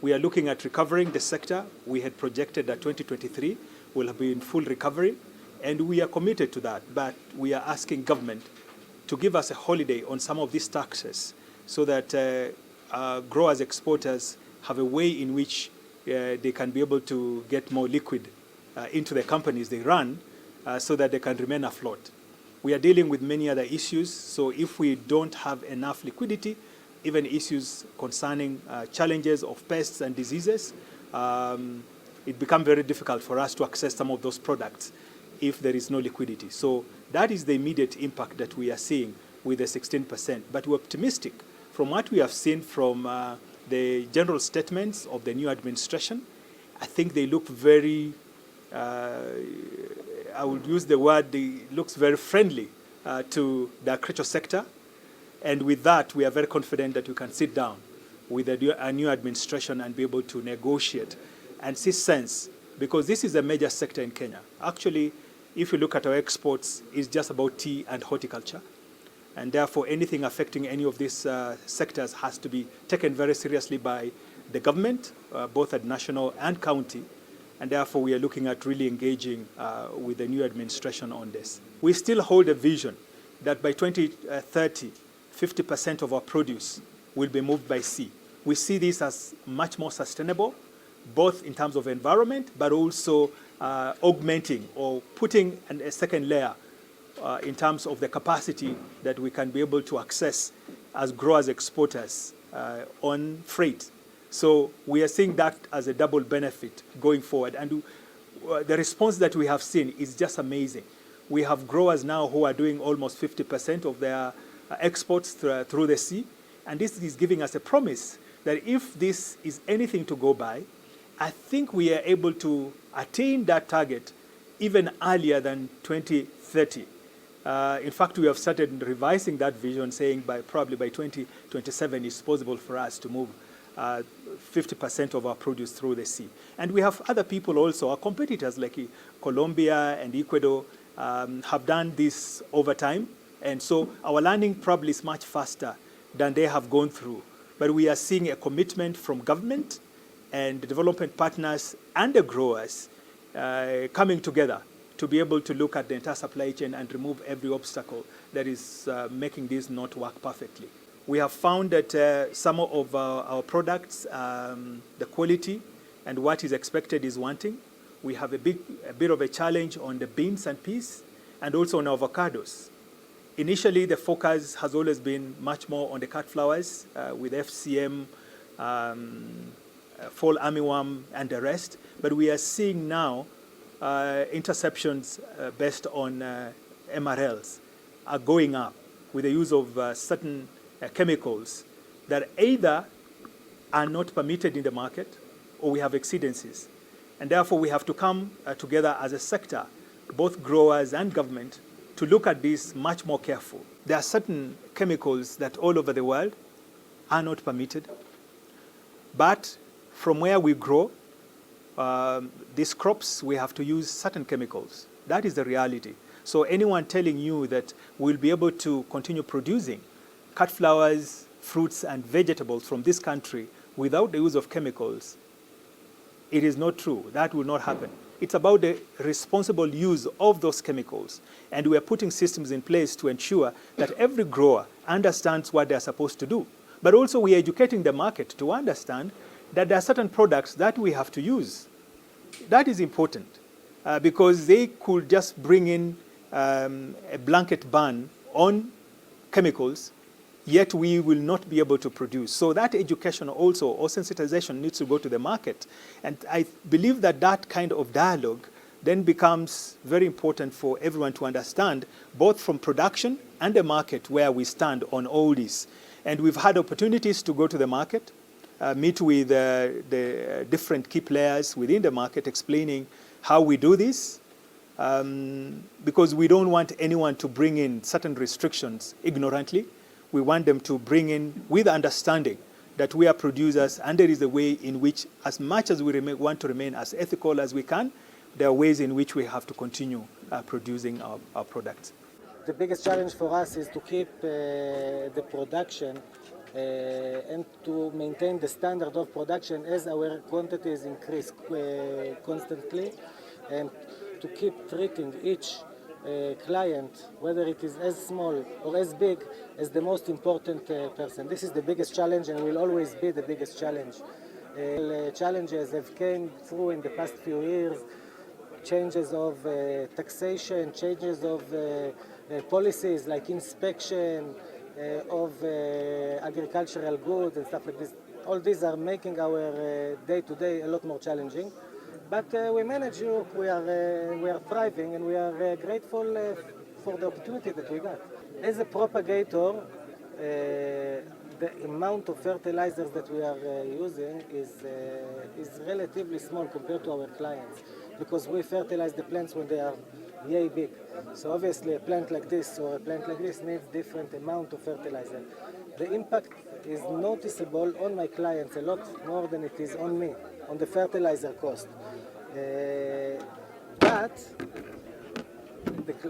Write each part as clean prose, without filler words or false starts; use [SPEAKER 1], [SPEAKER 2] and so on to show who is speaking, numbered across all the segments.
[SPEAKER 1] We are looking at recovering the sector. We had projected that 2023 will have been full recovery, and we are committed to that. But we are asking government to give us a holiday on some of these taxes so that growers, exporters have a way in which they can be able to get more liquid into the companies they run so that they can remain afloat. We are dealing with many other issues, so if we don't have enough liquidity, even issues concerning challenges of pests and diseases, it becomes very difficult for us to access some of those products if there is no liquidity. So that is the immediate impact that we are seeing with the 16%. But we're optimistic from what we have seen from the general statements of the new administration. I think they look very, I would use the word, it looks very friendly to the agriculture sector. And with that, we are very confident that we can sit down with a new administration and be able to negotiate and see sense, because this is a major sector in Kenya. Actually, if you look at our exports, it's just about tea and horticulture. And therefore, anything affecting any of these sectors has to be taken very seriously by the government, both at national and county. And therefore, we are looking at really engaging with the new administration on this. We still hold a vision that by 2030, 50% of our produce will be moved by sea. We see this as much more sustainable, both in terms of environment, but also augmenting or putting a second layer in terms of the capacity that we can be able to access as growers, exporters on freight. So we are seeing that as a double benefit going forward. And the response that we have seen is just amazing. We have growers now who are doing almost 50% of their exports through the sea. And this is giving us a promise that if this is anything to go by, I think we are able to attain that target even earlier than 2030. In fact, we have started revising that vision, saying probably by 2027 it's possible for us to move 50% of our produce through the sea. And we have other people also, our competitors like Colombia and Ecuador have done this over time. And so our learning probably is much faster than they have gone through. But we are seeing a commitment from government and the development partners and the growers coming together to be able to look at the entire supply chain and remove every obstacle that is making this not work perfectly. We have found that some of our products, the quality and what is expected is wanting. We have a bit of a challenge on the beans and peas and also on avocados. Initially, the focus has always been much more on the cut flowers with FCM, fall armyworm, and the rest. But we are seeing now interceptions based on MRLs are going up with the use of certain chemicals that either are not permitted in the market or we have exceedances. And therefore, we have to come together as a sector, both growers and government, to look at this much more careful. There are certain chemicals that all over the world are not permitted. But from where we grow these crops, we have to use certain chemicals. That is the reality. So anyone telling you that we'll be able to continue producing cut flowers, fruits, and vegetables from this country without the use of chemicals, it is not true. That will not happen. It's about the responsible use of those chemicals. And we are putting systems in place to ensure that every grower understands what they're supposed to do. But also we are educating the market to understand that there are certain products that we have to use. That is important because they could just bring in a blanket ban on chemicals, yet we will not be able to produce. So that education also, or sensitization, needs to go to the market. And I believe that that kind of dialogue then becomes very important for everyone to understand, both from production and the market, where we stand on all this. And we've had opportunities to go to the market, meet with the different key players within the market, explaining how we do this, because we don't want anyone to bring in certain restrictions ignorantly. We want them to bring in with understanding that we are producers, and there is a way in which, as much as we want to remain as ethical as we can, there are ways in which we have to continue producing our products.
[SPEAKER 2] The biggest challenge for us is to keep the production and to maintain the standard of production as our quantities increase constantly, and to keep treating each client, whether it is as small or as big, as the most important person. This is the biggest challenge and will always be the biggest challenge. Challenges have came through in the past few years, changes of taxation, changes of policies like inspection of agricultural goods and stuff like this. All these are making our day-to-day a lot more challenging. But we manage it, we are thriving, and we are grateful for the opportunity that we got. As a propagator, the amount of fertilizers that we are using is relatively small compared to our clients, because we fertilize the plants when they are yay big. So obviously a plant like this or a plant like this needs different amount of fertilizer. The impact is noticeable on my clients a lot more than it is on me, on the fertilizer cost. But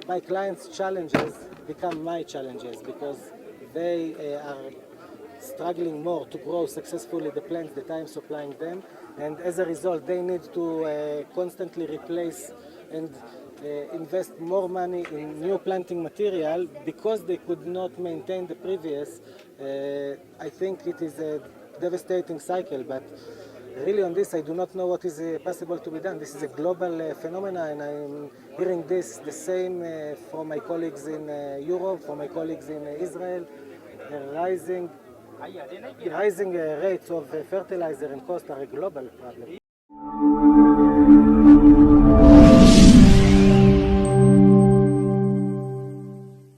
[SPEAKER 2] my clients' challenges become my challenges, because they are struggling more to grow successfully the plants that I am supplying them, and as a result they need to constantly replace and invest more money in new planting material because they could not maintain the previous. I think it is a devastating cycle, but really on this I do not know what is possible to be done. This is a global phenomenon, and I'm hearing this the same from my colleagues in Europe, from my colleagues in Israel. Rising rates of fertilizer and cost are a global problem.